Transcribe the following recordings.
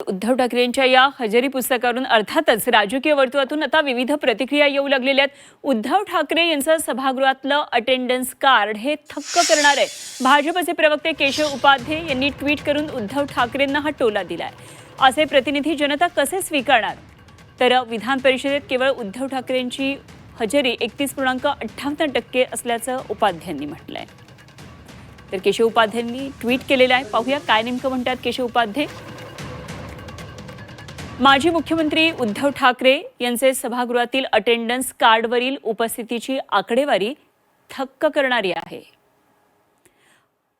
उद्धव ठाकरेंच्या या हजेरी पुस्तकावरून अर्थातच राजकीय वर्तुळातून आता विविध प्रतिक्रिया येऊ लागलेल्या आहेत। उद्धव ठाकरे यांचं सभागृहातलं अटेंडन्स कार्ड हे थक्क करणार आहे। भाजपचे प्रवक्ते केशव उपाध्ये यांनी ट्विट करून उद्धव ठाकरेंना हा टोला दिलाय। असे प्रतिनिधी जनता कसे स्वीकारणार? तर विधान परिषदेत केवळ उद्धव ठाकरेंची हजेरी 31.58% असल्याचं उपाध्यांनी म्हटलंय। तर केशव उपाध्यांनी ट्विट केलेलं आहे, पाहूया काय नेमकं म्हणतात केशव उपाध्ये। माजी मुख्यमंत्री उद्धव ठाकरे यांचे सभागृहातील अटेंडन्स कार्डवरील उपस्थितीची आकडेवारी थक्क करणारी आहे।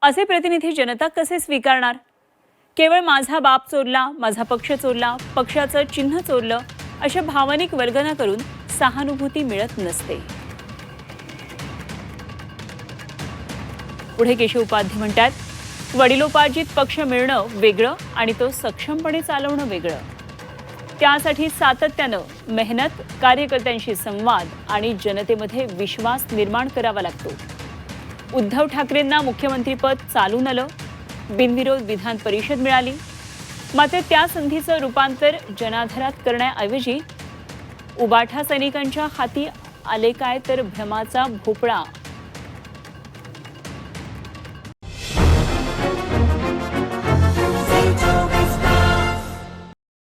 असे प्रतिनिधी जनता कसे स्वीकारणार? केवळ माझा बाप चोरला, माझा पक्ष चोरला, पक्षाचं चिन्ह चोरलं अशा भावनिक वर्णना करून सहानुभूती मिळत नसते। पुढे केशव उपाध्ये म्हणतात, वडिलोपार्जित पक्ष मिळणं वेगळं आणि तो सक्षमपणे चालवणं वेगळं। त्यासाठी सातत्यानं मेहनत, कार्यकर्त्यांशी संवाद आणि जनतेमध्ये विश्वास निर्माण करावा लागतो। उद्धव ठाकरेंना मुख्यमंत्रीपद चालून आलं, बिनविरोध विधान परिषद मिळाली, मात्र त्या संधीचं रूपांतर जनाधारात करण्याऐवजी उबाठा सैनिकांच्या हाती आले काय तर भ्रमाचा भोपळा